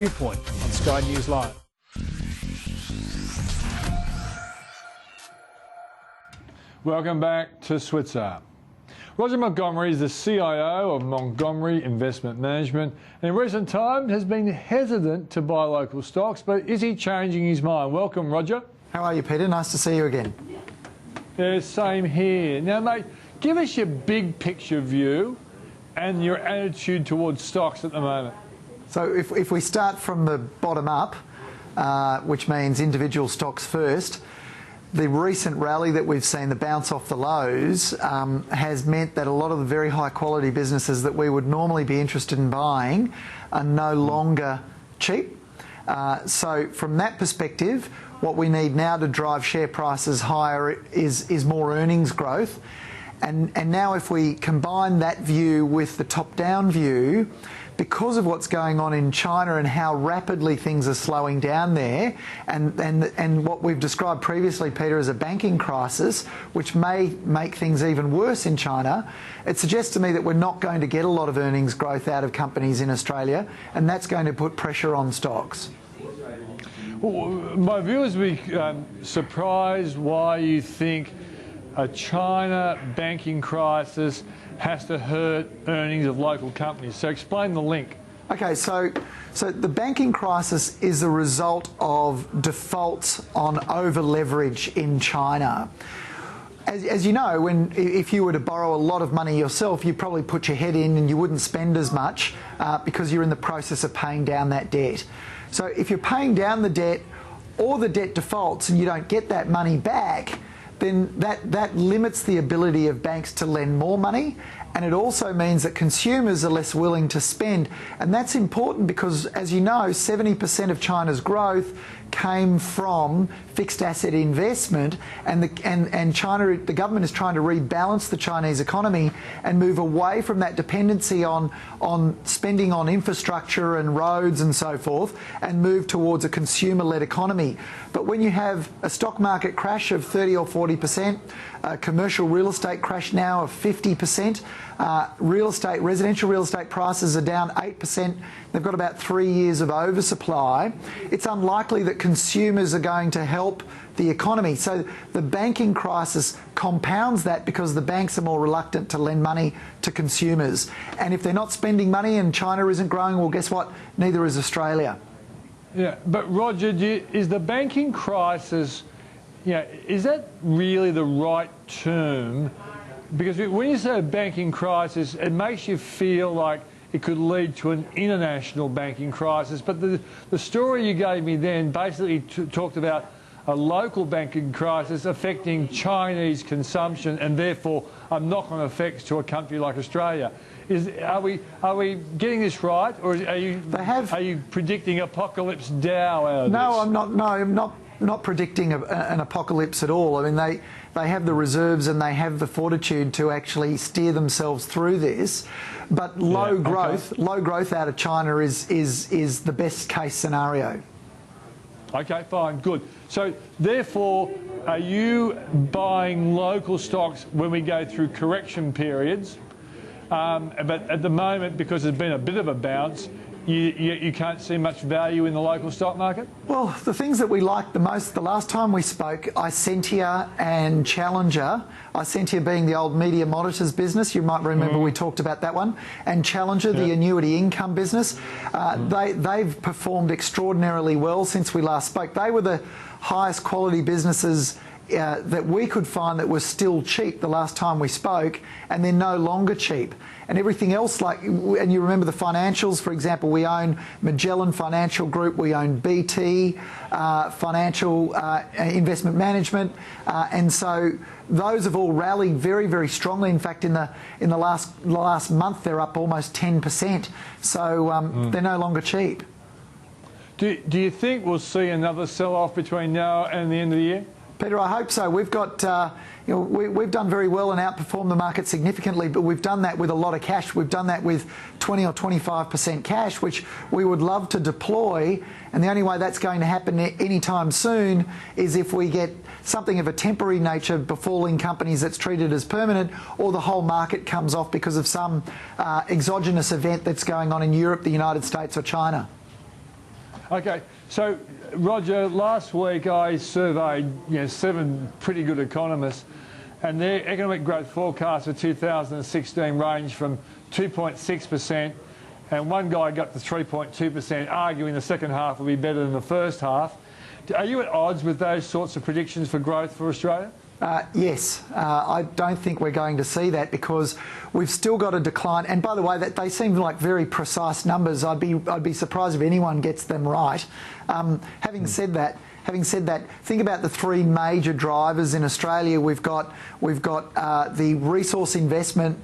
Viewpoint on Sky News Live. Welcome back to Switzer. Roger Montgomery is the CIO of Montgomery Investment Management, and in recent times has been hesitant to buy local stocks, but is he changing his mind? Welcome, Roger. How are you, Peter? Nice to see you again. Yeah, same here. Now, mate, give us your big picture view and your attitude towards stocks at the moment. So if we start from the bottom up, which means individual stocks first, the recent rally that we've seen, the bounce off the lows, has meant that a lot of the very high quality businesses that we would normally be interested in buying are no longer cheap. So from that perspective, what we need now to drive share prices higher is more earnings growth. And now if we combine that view with the top-down view, because of what's going on in China and how rapidly things are slowing down there, and what we've described previously, Peter, as a banking crisis, which may make things even worse in China, it suggests to me that we're not going to get a lot of earnings growth out of companies in Australia, and that's going to put pressure on stocks. Well, my viewers will be surprised why you think a China banking crisis has to hurt earnings of local companies. So explain the link. Okay, so the banking crisis is a result of defaults on over-leverage in China. As you know, if you were to borrow a lot of money yourself, you'd probably put your head in and you wouldn't spend as much because you're in the process of paying down that debt. So if you're paying down the debt or the debt defaults and you don't get that money back, then that limits the ability of banks to lend more money, and it also means that consumers are less willing to spend. And that's important because, as you know, 70% of China's growth came from fixed asset investment, and China, the government is trying to rebalance the Chinese economy and move away from that dependency on spending on infrastructure and roads and so forth, and move towards a consumer-led economy. But when you have a stock market crash of 30 or 40%, a commercial real estate crash now of 50%, residential real estate prices are down 8%, they've got about 3 years of oversupply, it's unlikely that consumers are going to help the economy. So the banking crisis compounds that because the banks are more reluctant to lend money to consumers. And if they're not spending money and China isn't growing, well, guess what? Neither is Australia. Yeah, but Roger, is the banking crisis, is that really the right term? Because when you say a banking crisis, it makes you feel like it could lead to an international banking crisis. But the story you gave me then basically talked about a local banking crisis affecting Chinese consumption and therefore a knock-on effects to a country like Australia. Are we getting this right, or are you predicting apocalypse Dow out of No, this? I'm not. No, I'm not predicting an apocalypse at all. I mean, they have the reserves and they have the fortitude to actually steer themselves through this. But low growth out of China is the best case scenario. Okay, fine, good. So therefore, are you buying local stocks when we go through correction periods? But at the moment, because there's been a bit of a bounce, you can't see much value in the local stock market? Well, the things that we liked the most, the last time we spoke, Isentia and Challenger, Isentia being the old media monitors business, you might remember we talked about that one, and Challenger, the annuity income business, they've performed extraordinarily well since we last spoke. They were the highest quality businesses that we could find that were still cheap the last time we spoke, and they're no longer cheap. And everything else, and you remember the financials, for example, we own Magellan Financial Group, we own BT Financial Investment Management, and so those have all rallied very, very strongly. In fact, in the last month, they're up almost 10%. So they're no longer cheap. Do you think we'll see another sell-off between now and the end of the year? Peter, I hope so. We've got, we've done very well and outperformed the market significantly, but we've done that with a lot of cash. We've done that with 20 or 25% cash, which we would love to deploy. And the only way that's going to happen anytime soon is if we get something of a temporary nature befalling companies that's treated as permanent, or the whole market comes off because of some exogenous event that's going on in Europe, the United States or China. Okay, so Roger, last week I surveyed 7 pretty good economists, and their economic growth forecast for 2016 ranged from 2.6%, and one guy got to 3.2%, arguing the second half will be better than the first half. Are you at odds with those sorts of predictions for growth for Australia? Yes, I don't think we're going to see that because we've still got a decline. And by the way, that they seem like very precise numbers. I'd be surprised if anyone gets them right. Having said that, think about the 3 major drivers in Australia. We've got the resource investment,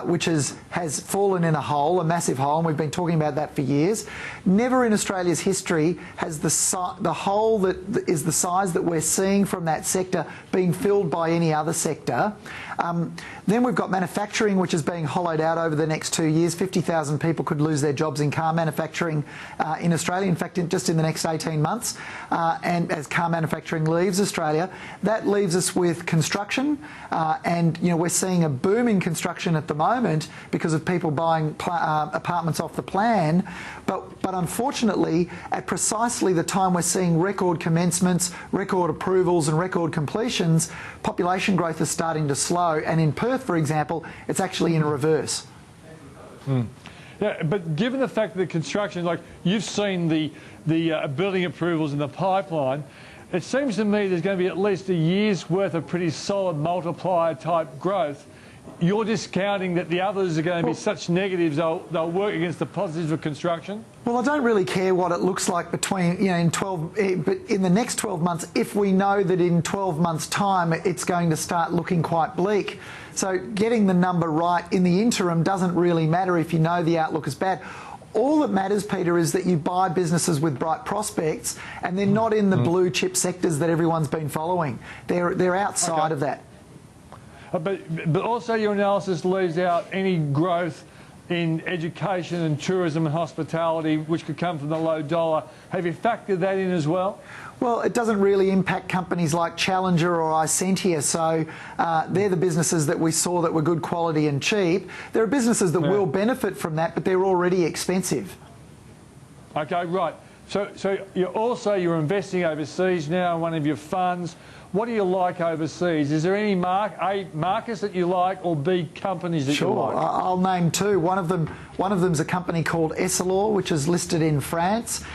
which has fallen in a hole, a massive hole, and we've been talking about that for years. Never in Australia's history has the hole that is the size that we're seeing from that sector been filled by any other sector. Then we've got manufacturing, which is being hollowed out over the next 2 years. 50,000 people could lose their jobs in car manufacturing in Australia, in fact, just in the next 18 months. And as car manufacturing leaves Australia, that leaves us with construction. And we're seeing a boom in construction at the moment because of people buying apartments off the plan. But unfortunately, at precisely the time we're seeing record commencements, record approvals and record completions, population growth is starting to slow. And in Perth, for example, it's actually in reverse. Yeah, but given the fact that the construction, like you've seen the building approvals in the pipeline, it seems to me there's going to be at least a year's worth of pretty solid multiplier type growth. You're discounting that the others are going to be such negatives they'll work against the positives of construction? Well, I don't really care what it looks like between, but in the next 12 months, if we know that in 12 months' time it's going to start looking quite bleak. So getting the number right in the interim doesn't really matter if you know the outlook is bad. All that matters, Peter, is that you buy businesses with bright prospects and they're not in the blue chip sectors that everyone's been following. They're outside of that. But also your analysis leaves out any growth in education and tourism and hospitality, which could come from the low dollar. Have you factored that in as well? Well, it doesn't really impact companies like Challenger or Isentia, so they're the businesses that we saw that were good quality and cheap. There are businesses that will benefit from that, but they're already expensive. Okay, right. So you're investing overseas now in one of your funds. What do you like overseas? Is there any markets that you like, or B, companies that you like? Sure, I'll name 2. One of them's a company called Essilor, which is listed in France.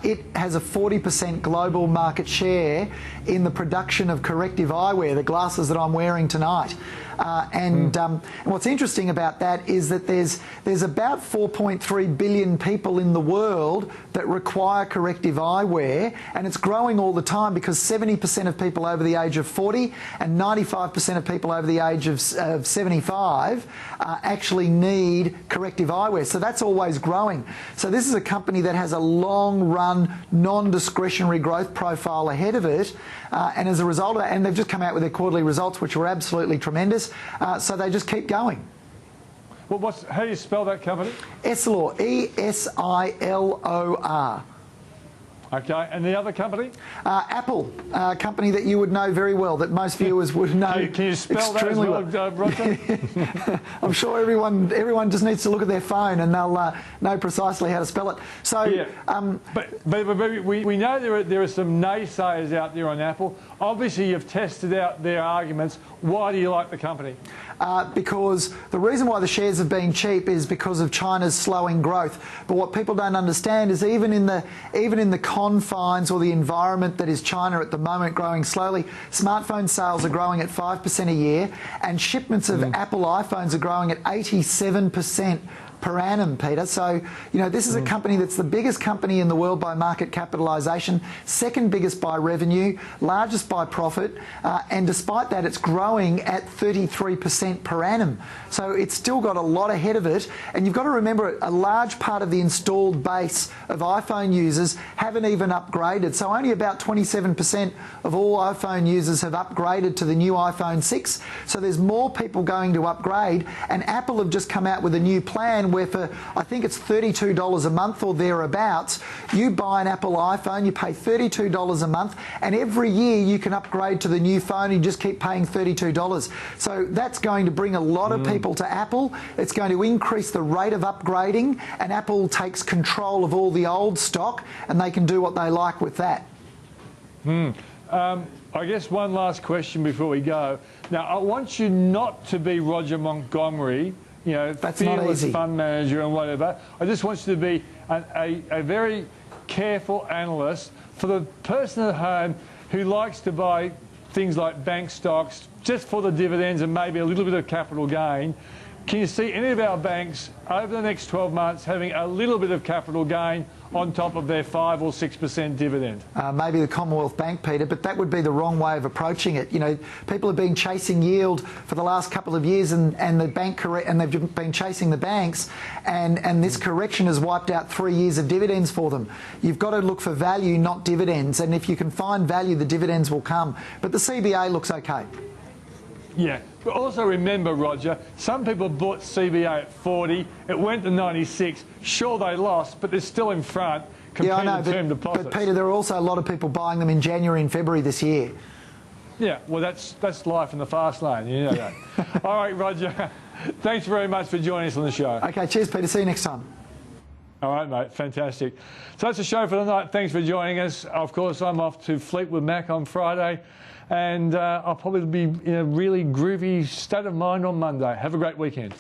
It has a 40% global market share in the production of corrective eyewear, the glasses that I'm wearing tonight. And what's interesting about that is that there's about 4.3 billion people in the world that require corrective eyewear, and it's growing all the time because 70% of people over the age of 40 and 95% of people over the age of 75 actually need corrective eyewear. So that's always growing. So this is a company that has a long-run, non-discretionary growth profile ahead of it, and as a result of that, and they've just come out with their quarterly results, which were absolutely tremendous. So they just keep going. Well, how do you spell that company? Essilor, E-S-I-L-O-R. Okay, and the other company? Apple, a company that you would know very well, that most viewers would know. Can you spell that as well, Roger? I'm sure everyone just needs to look at their phone and they'll know precisely how to spell it. So, yeah. But we know there are some naysayers out there on Apple. Obviously, you've tested out their arguments. Why do you like the company? Because the reason why the shares have been cheap is because of China's slowing growth. But what people don't understand is even in the confines or the environment that is China at the moment growing slowly, smartphone sales are growing at 5% a year, and shipments of Apple iPhones are growing at 87% per annum, Peter. So, this is a company that's the biggest company in the world by market capitalisation, second biggest by revenue, largest by profit, and despite that, it's growing at 33% per annum. So it's still got a lot ahead of it, and you've got to remember a large part of the installed base of iPhone users haven't even upgraded. So only about 27% of all iPhone users have upgraded to the new iPhone 6. So there's more people going to upgrade, and Apple have just come out with a new plan plan where for, I think it's $32 a month or thereabouts, you buy an Apple iPhone, you pay $32 a month, and every year you can upgrade to the new phone and you just keep paying $32. So that's going to bring a lot of people to Apple. It's going to increase the rate of upgrading, and Apple takes control of all the old stock and they can do what they like with that. I guess one last question before we go. Now, I want you not to be Roger Montgomery, you know, That's not fearless easy. fund manager and whatever. I just want you to be a very careful analyst for the person at home who likes to buy things like bank stocks just for the dividends and maybe a little bit of capital gain. Can you see any of our banks over the next 12 months having a little bit of capital gain on top of their 5 or 6% dividend? Maybe the Commonwealth Bank, Peter, but that would be the wrong way of approaching it. You know, people have been chasing yield for the last couple of years, and they've been chasing the banks, and this correction has wiped out 3 years of dividends for them. You've got to look for value, not dividends, and if you can find value, the dividends will come. But the CBA looks okay. Yeah, but also remember, Roger, some people bought CBA at 40, it went to 96. Sure, they lost, but they're still in front compared to term deposits. But Peter, there are also a lot of people buying them in January and February this year. Yeah, well, that's life in the fast lane, you know that. All right, Roger, thanks very much for joining us on the show. Okay, cheers, Peter. See you next time. All right, mate, fantastic. So that's the show for the night. Thanks for joining us. Of course, I'm off to Fleetwood Mac on Friday, and I'll probably be in a really groovy state of mind on Monday. Have a great weekend.